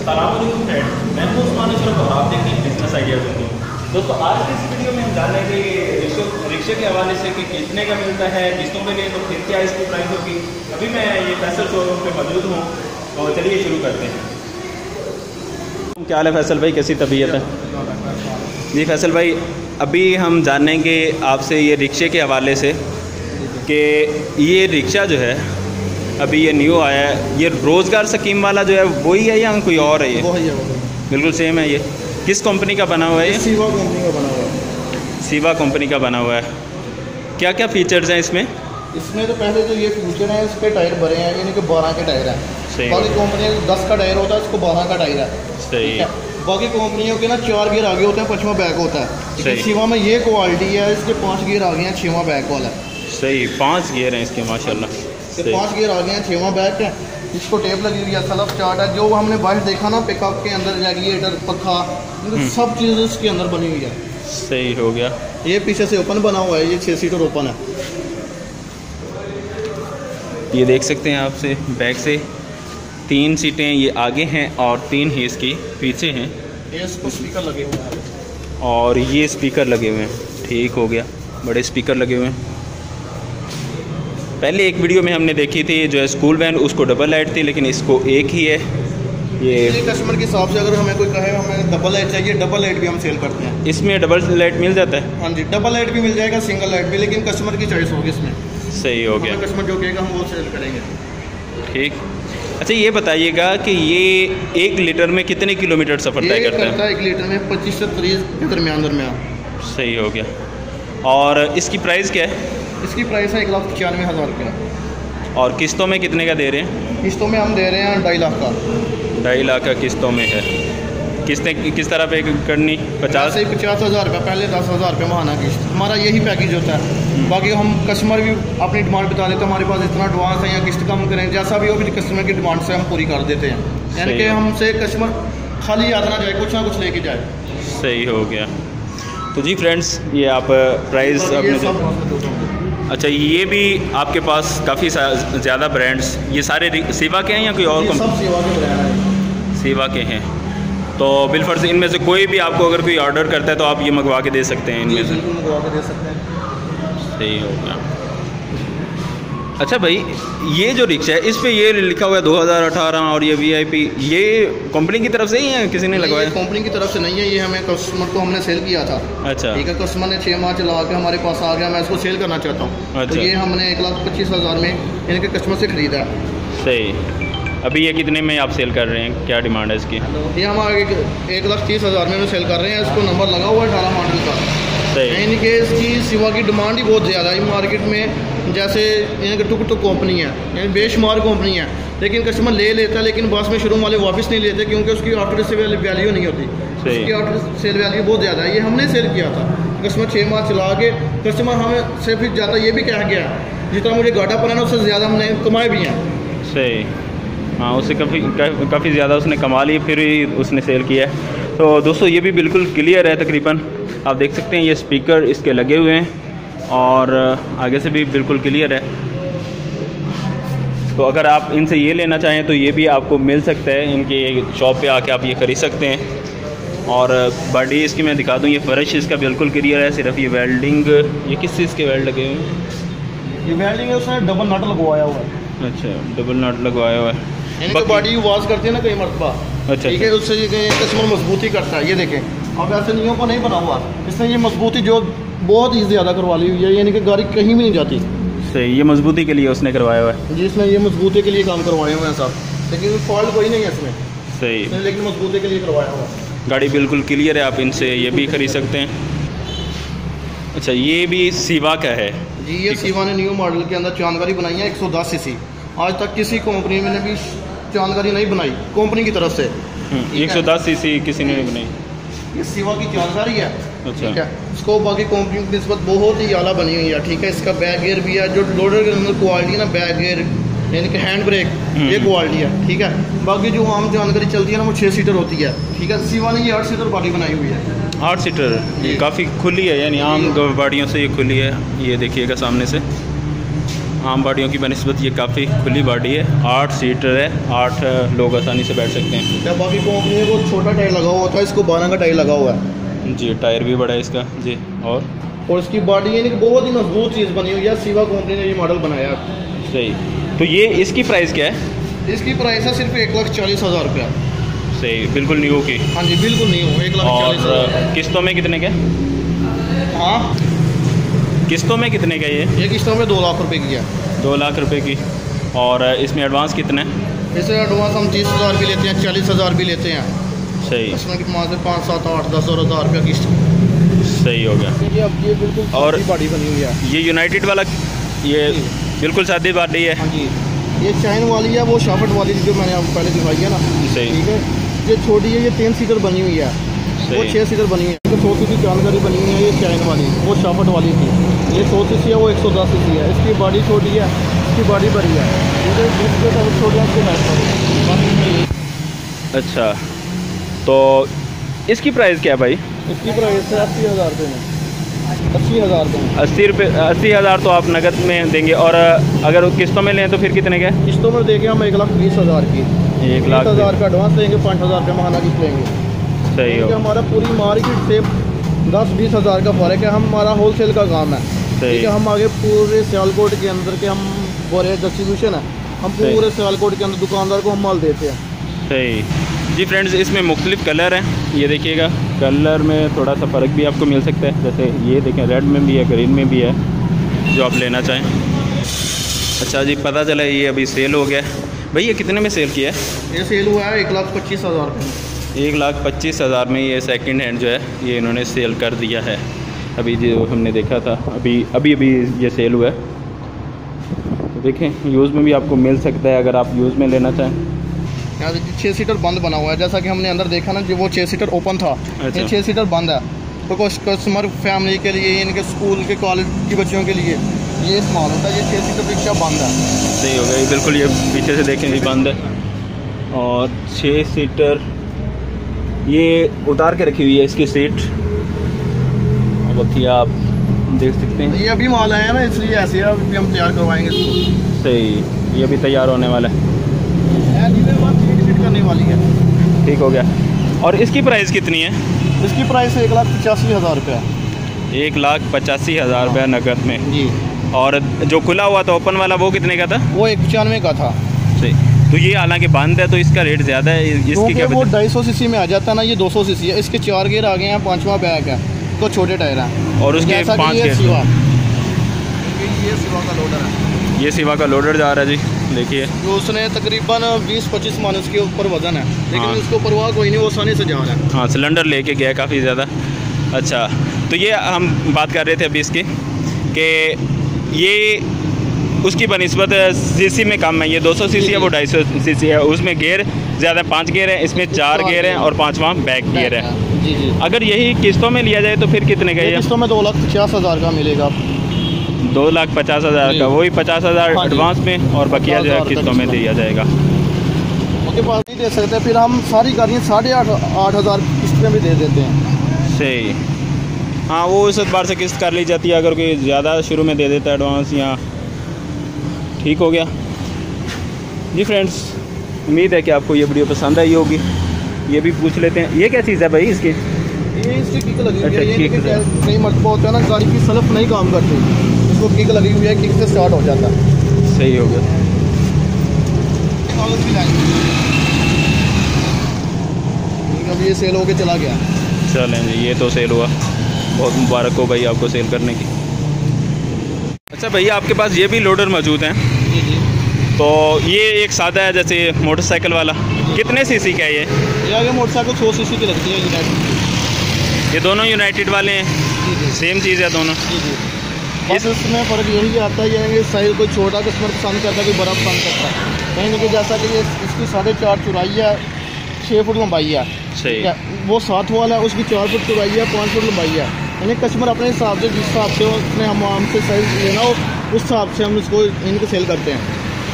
अस्सलामुअलैकुम फ्रेंड्स, मैं हूं उस्मान अशरफ और आप देख रहे हैं बिजनेस आइडिया वीडियो। दोस्तों, आज की इस वीडियो में हम जानेंगे रिक्शे के हवाले से कि कितने का मिलता है, किस्तों पे लिए तो फिर क्या इसकी प्राइस होगी। अभी मैं ये फैसल शोरूम पे मौजूद हूँ, तो चलिए शुरू करते हैं। क्या हाल है फैसल भाई, कैसी तबीयत है? जी फैसल भाई, अभी हम जानेंगे आपसे ये रिक्शे के हवाले से कि ये रिक्शा जो है अभी ये न्यू आया है, ये रोज़गार स्कीम वाला जो है वही है या कोई और है? ये वो है, बिल्कुल सेम है। ये किस कंपनी का बना हुआ है? ये सीवा कंपनी का बना हुआ है। सीवा कंपनी का बना हुआ है। क्या क्या फीचर्स हैं इसमें? इसमें तो पहले जो ये फीचर है, इस पे टायर भरे हैं, यानी कि 12 के टायर हैं। सही। बाकी कंपनी 10 का टायर होता है, इसको 12 का टायर है। सही है। बाकी कंपनियों के ना 4 गियर आगे होते हैं, 5वां बैक होता है। सही। सीवा में ये क्वालिटी है, इसके 5 गियर आगे हैं, 6वां बैक वाला है। सही, 5 गियर हैं इसके माशाल्लाह। 5 गियर आगे हैं, 6वां बैक है। इसको टेप लगी हुई है, सेल्फ स्टार्ट है। जो हमने बाहर देखा ना पिकअप के अंदर रेगुलेटर, पखा, सब चीज़ इसके अंदर बनी हुई है। सही हो गया। ये पीछे से ओपन बना हुआ है, ये 6 सीटर ओपन है। ये देख सकते हैं आपसे बैक से 3 सीटें ये आगे हैं और 3 ही इसकी पीछे हैं। ये इसको स्पीकर लगे हुए हैं और ये स्पीकर लगे हुए हैं। ठीक हो गया, बड़े स्पीकर लगे हुए हैं। पहले एक वीडियो में हमने देखी थी जो है स्कूल वैन, उसको डबल लाइट थी, लेकिन इसको एक ही है। ये कस्टमर के हिसाब से अगर हमें कोई कहे हमें डबल लाइट चाहिए, डबल लाइट भी हम सेल करते हैं। इसमें डबल लाइट मिल जाता है? हाँ जी, डबल लाइट भी मिल जाएगा, सिंगल लाइट भी, लेकिन कस्टमर की चॉइस होगी इसमें। सही हो गया। कस्टमर जो कहेगा हम वो सेल करेंगे। ठीक। अच्छा, ये बताइएगा कि ये 1 लीटर में कितने किलोमीटर सफ़र तय करता है? 1 लीटर में 25 से 30 के दरमियान। सही हो गया। और इसकी प्राइस क्या है? इसकी प्राइस है 1,95,000 रुपया। और किस्तों में कितने का दे रहे हैं? किस्तों में हम दे रहे हैं 2.5 लाख का। 2.5 लाख का किस्तों में है। किस्तें किस तरह पे करनी? 50,000 रुपये पहले, 10,000 रुपये महाना किस्त। हमारा यही पैकेज होता है। बाकी हम कस्टमर भी अपनी डिमांड बता देते हैं, हमारे पास इतना एडवांस है या किस्त कम करें, जैसा भी हो भी कस्टमर की डिमांड से हम पूरी कर देते हैं। यानी कि हमसे कस्टमर खाली याद ना जाए, कुछ ना कुछ लेके जाए। सही हो गया। तो जी फ्रेंड्स, ये आप प्राइस अपने अच्छा, ये भी आपके पास काफ़ी ज़्यादा ब्रांड्स, ये सारे सीवा के हैं या कोई और? सब सीवा के ब्रांड हैं। सीवा के हैं। तो बिलफर्ज इनमें से कोई भी आपको अगर कोई ऑर्डर करता है तो आप ये मंगवा के दे सकते हैं इनमें से? मंगवा के दे सकते हैं। सही हो गया। अच्छा भाई, ये जो रिक्शा है इस पे ये लिखा हुआ है 2018 और ये VIP, ये कंपनी की तरफ से ही है, किसी ने लगवाया? कंपनी की तरफ से नहीं है, ये हमें कस्टमर को हमने सेल किया था। अच्छा। ठीक है, कस्टमर ने 6 माह चला के हमारे पास आ गया, मैं इसको सेल करना चाहता हूँ। अच्छा। तो ये हमने 1,25,000 में इनके कस्टमर से ख़रीदा है। सही। अभी ये कितने में आप सेल कर रहे हैं? क्या डिमांड है इसकी? ये हम 1,30,000 में सेल कर रहे हैं। इसको नंबर लगा हुआ है 18 मॉडल का। यानी कि इसकी सिवा की डिमांड ही बहुत ज़्यादा है मार्केट में। जैसे यानी कि टुक कंपनी है, यानी बेशुमार कंपनी है, लेकिन कस्टमर ले लेता है, लेकिन बस में शोरूम वाले वापस नहीं लेते क्योंकि उसकी आफ्टर सेल वैल्यू नहीं होती। उसकी आफ्टर सेल वैल्यू बहुत ज़्यादा है। ये हमने सेल किया था, कस्टमर 6 माह चला के कस्टमर हमें से फिर ज़्यादा ये भी कह गया जितना मुझे घाटा पड़ा ना उससे ज़्यादा हमने कमाए भी हैं। सही। हाँ, उससे काफ़ी ज़्यादा उसने कमा ली, फिर उसने सेल किया है। तो दोस्तों, ये भी बिल्कुल क्लियर है तकरीबन। आप देख सकते हैं ये स्पीकर इसके लगे हुए हैं और आगे से भी बिल्कुल क्लियर है। तो अगर आप इनसे ये लेना चाहें तो ये भी आपको मिल सकता है, इनके शॉप पे आके आप ये खरीद सकते हैं। और बॉडी इसकी मैं दिखा दूँ, ये फर्श इसका बिल्कुल क्लियर है, सिर्फ ये वेल्डिंग, ये किस चीज़ के वेल्ड लगे हुए हैं? ये वेल्डिंग है, उसने डबल नट लगवाया हुआ है। अच्छा, डबल नट लगवाया हुआ है। बॉडी वॉश करती है ना कई मरतबा। अच्छा। ठीक है, उससे ये कस्टमर मजबूती करता है। ये देखें, अब ऐसे नियों को नहीं बना हुआ, इसने ये मजबूती जो बहुत ही ज़्यादा करवा ली हुई है, यानी कि गाड़ी कहीं भी नहीं जाती। सही, ये मजबूती के लिए उसने करवाया हुआ है। जी, इसने ये मजबूती के लिए काम करवाए हुए हैं साहब, लेकिन फॉल्ट कोई नहीं है इसमें। सही, लेकिन मजबूती के लिए करवाया हुआ है। गाड़ी बिल्कुल क्लियर है, आप इनसे ये भी खरीद सकते हैं। अच्छा, ये भी सीवा का है? जी, ये सीवा ने न्यू मॉडल के अंदर चांदगारी बनाई है 110 cc। आज तक किसी कंपनी में भी चांदगारी नहीं बनाई कंपनी की तरफ से। 110 cc किसी ने नहीं बनाई। ये सीवा की चांदगारी है। अच्छा। ठीक है, इसको बाकी कंपनी की निस्बत बहुत ही आला बनी हुई है। ठीक है, इसका बैक गियर भी है, जो लोडर के अंदर क्वालिटी है ना, बैक गियर यानी कि हैंड ब्रेक, ये क्वालिटी है। ठीक है, बाकी जो आम जानकारी चलती है ना वो 6 सीटर होती है। ठीक है, सीवा ने ये 8 सीटर बॉडी बनाई हुई है। 8 सीटर, ये काफ़ी खुली है, यानी आम गाड़ियों से ये खुली है। ये देखिएगा सामने से। आम बॉडियों की बनिस्बत ये काफ़ी खुली बॉडी है, 8 सीटर है, 8 लोग आसानी से बैठ सकते हैं। जब बाकी कंपनी है वो छोटा टायर लगा हुआ था, इसको 12 का टायर लगा हुआ है जी। टायर भी बड़ा है इसका जी। और इसकी बॉडी यानी कि बहुत ही मजबूत चीज़ बनी हुई है, सिवा कंपनी ने ये मॉडल बनाया। सही। तो ये इसकी प्राइस क्या है? इसकी प्राइस है सिर्फ 1,40,000 रुपया। सही, बिल्कुल न्यू की। हाँ जी, बिल्कुल न्यू, 1,40,000। किस्तों में कितने का? हाँ, किस्तों में कितने का ये किस्तों में 2 लाख रुपए की है। 2 लाख रुपए की। और इसमें एडवांस कितने? इससे एडवांस हम 30,000 भी लेते हैं, 40,000 भी लेते हैं। सही। इसमें कि 5, 7, 8, 10 और 10,000 रुपया किस्त। सही हो गया। ये अब ये बिल्कुल और बॉडी बनी हुई है। ये यूनाइटेड वाला, ये बिल्कुल सादी बॉडी है। हाँ जी, ये चाइन वाली है, वो शाफट वाली जो मैंने आपको पहले दिखाई है ना। सही। ठीक है, ये छोटी है, ये 3 सीटर बनी हुई है, वो 6 सीटर बनी हुई है। 100 सीसी जानकारी बनी हुई है, ये चाइन वाली, वो शाफट वाली थी। ये 100 सीसी है, वो 110 सीसी है। इसकी बॉडी छोटी है, इसकी बॉडी बड़ी है। अच्छा, तो इसकी प्राइस क्या है भाई? इसकी प्राइस है 80,000 रुपये में। 80,000 रुपये। 80,000 तो आप नकद में देंगे, और अगर किस्तों में लें तो फिर कितने के? किस्तों में देंगे हम 1,20,000 की। 1,20,000 का एडवांस लेंगे, 5,000 रुपये महाना किस्त लेंगे। सही हो। हमारा पूरी मार्केट से 10-20 हज़ार का फ़र्क है। हमारा होलसेल का काम है। ठीक है, हम आगे पूरे सियालकोट के अंदर के हम बोरे डिस्ट्रीब्यूशन है, हम पूरे सियालकोट के अंदर दुकानदार को हम माल देते हैं। सही जी। फ्रेंड्स, इसमें मुख्तलिफ कलर हैं, ये देखिएगा। कलर में थोड़ा सा फ़र्क भी आपको मिल सकता है, जैसे ये देखें रेड में भी है, ग्रीन में भी है, जो आप लेना चाहें। अच्छा जी, पता चला ये अभी सेल हो गया। भाई ये कितने में सेल किया है? ये सेल हुआ है 1,25,000 रुपये में। 1,25,000 में ये सेकंड हैंड जो है ये इन्होंने सेल कर दिया है। अभी जो हमने देखा था, अभी ये सेल हुआ है। तो देखें, यूज़ में भी आपको मिल सकता है अगर आप यूज़ में लेना चाहें। यहाँ 6 सीटर बंद बना हुआ है, जैसा कि हमने अंदर देखा ना, जो वो 6 सीटर ओपन था। अच्छा। ये 6 सीटर बंद है, तो कुछ कस्टमर फैमिली के लिए, इनके स्कूल के कॉलेज के बच्चों के लिए ये इस्तेमाल होता है। ये 6 सीटर रिक्शा बंद है। सही हो गया, बिल्कुल। ये पीछे से देखें ये बंद है, और 6 सीटर ये उतार के रखी हुई है इसकी सीट। बाकी आप देख सकते हैं, ये अभी माल आया है ना, इसलिए ऐसे अभी हम तैयार करवाएंगे इसको। सही, ये अभी तैयार होने वाला है, फिट करने वाली है। ठीक हो गया। और इसकी प्राइस कितनी है? इसकी प्राइस 1,85,000 रुपये। 1,85,000 रुपये नकद में जी। और जो खुला हुआ था ओपन वाला, वो कितने का था? वो 95 का था। सही। तो ये हालांकि बंद है तो इसका रेट ज़्यादा है, इसकी क्या? वो 250 सीसी में आ जाता है ना, ये 200 सीसी है। इसके 4 गियर आ गए हैं, 5वां बैक है, तो छोटे टायर हैं। और उसके 5 गियर। ये सिवा का लोडर है, ये सिवा का लोडर जा रहा है जी। देखिए, जो उसने तकरीबन 20-25 मन उसके ऊपर वजन है, लेकिन उसको परवाह कोई नहीं, वो आसानी से जा रहा है। हाँ, सिलेंडर लेके गया काफ़ी ज़्यादा। अच्छा, तो ये हम बात कर रहे थे अभी इसकी कि ये उसकी बनिस्बत सीसी में कम है। ये 200 सीसी है, वो 250 सीसी है। उसमें गियर ज़्यादा, 5 गियर है, इसमें 4 गियर हैं और 5वां बैक गियर है। जी जी। अगर यही किस्तों में लिया जाए तो फिर कितने का? ये किस्तों में 2,50,000 का मिलेगा। 2,50,000 का, वही 50,000 एडवांस में और बकिया जो है किस्तों में दिया जाएगा। उसके पास नहीं दे सकते, फिर हम सारी गाड़ियाँ 8,500 किस्त में भी दे देते हैं। सही। हाँ, वो इस बार से किस्त कर ली जाती है, अगर कोई ज़्यादा शुरू में दे देता है एडवांस, या ठीक हो गया जी। फ्रेंड्स, उम्मीद है कि आपको ये वीडियो पसंद आई होगी। ये भी पूछ लेते हैं, ये क्या चीज़ है भाई इसकी? ये इसकी किक लगी हुई है। अच्छा, ये कई मरतबा होता है ना, गाड़ी की सल्फ नहीं काम करती, इसको किक लगी हुई है, किक से स्टार्ट हो जाता है। सही हो गया। अब ये सेल होके चला गया। चलें जी, ये तो सेल हुआ। बहुत मुबारक हो भाई आपको सेल करने की। अच्छा भैया, आपके पास ये भी लोडर मौजूद हैं? जी जी। तो ये एक सादा है जैसे मोटरसाइकिल वाला, कितने सीसी का है ये? आगे मोटरसाइकिल 100 सीसी की लगती है यूनाइटेड। ये दोनों यूनाइटेड वाले हैं? जी जी। सेम चीज़ है दोनों? जी जी। बस इसमें फ़र्क यही आता है, यानी साइज कोई छोटा कस्टमर पसंद करता है, कोई बड़ा पसंद करता है। कहीं ना कहीं जैसा कि ये इसकी 4.5 चौड़ाई है, 6 फुट लंबाई है। सही। वो 7 वाला है, उसकी 4 फुट चौड़ाई है, 5 फुट लंबाई है। यानी कस्टमर अपने हिसाब से, जिस हिसाब से उसने हम हमसे साइज लेना हो, उस हिसाब से हम उसको इनको सेल करते हैं।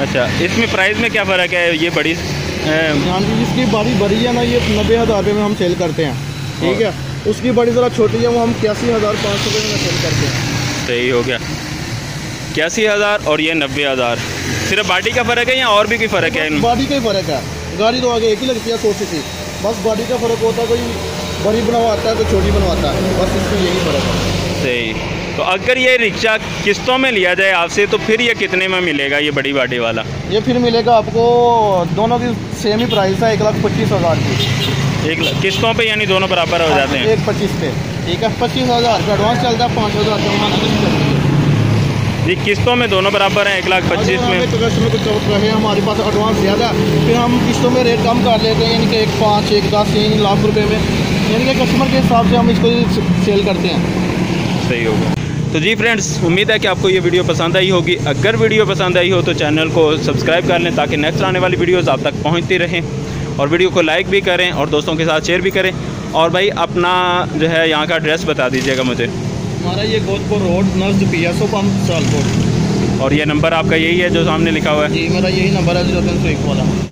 अच्छा, इसमें प्राइस में क्या फ़र्क है? ये बड़ी हाँ जी, जिसकी बड़ी बड़ी है ना, ये 90,000 रुपये में हम सेल करते हैं। ठीक है, उसकी बड़ी ज़रा छोटी है, वो हम 81,500 रुपये में सेल करते हैं। सही हो गया। 81,000 और ये 90,000। सिर्फ बॉडी का फ़र्क है या और भी कोई फ़र्क है? बॉडी का ही फ़र्क है, गाड़ी तो आगे एक ही लगती है 100 सीसी, बस बॉडी का फ़र्क होता है, कोई बड़ी बनवाता है तो छोटी बनवाता है, बस इसमें यही फ़र्क है। सही। तो अगर ये रिक्शा किस्तों में लिया जाए आपसे तो फिर ये कितने में मिलेगा ये बड़ी बॉडी वाला? ये फिर मिलेगा आपको, दोनों की सेम ही प्राइस है, 1,25,000 की। 1 लाख किस्तों पे, यानी दोनों बराबर हो जाते हैं? 1,25,000 पे, ठीक है। 25,000 का एडवांस चलता है, 5,000 का जी। किस्तों में दोनों बराबर हैं, 1,25,000 में। कस्टमर को रहे हमारे पास एडवांस ज़्यादा, फिर हम किस्तों में रेट कम कर लेते हैं, यानी कि 1 5 1 10 3 लाख रुपए में, यानी कि कस्टमर के हिसाब से हम इसको सेल करते हैं। सही होगा। तो जी फ्रेंड्स, उम्मीद है कि आपको ये वीडियो पसंद आई होगी। अगर वीडियो पसंद आई हो तो चैनल को सब्सक्राइब कर लें ताकि नेक्स्ट आने वाली वीडियोस आप तक पहुंचती रहें, और वीडियो को लाइक भी करें और दोस्तों के साथ शेयर भी करें। और भाई अपना जो है यहाँ का एड्रेस बता दीजिएगा मुझे। हमारा ये Godpur road नज़द PSO pump Salkot, और ये नंबर आपका यही है जो सामने लिखा हुआ है? जी मेरा यही नंबर है 0301 वाला।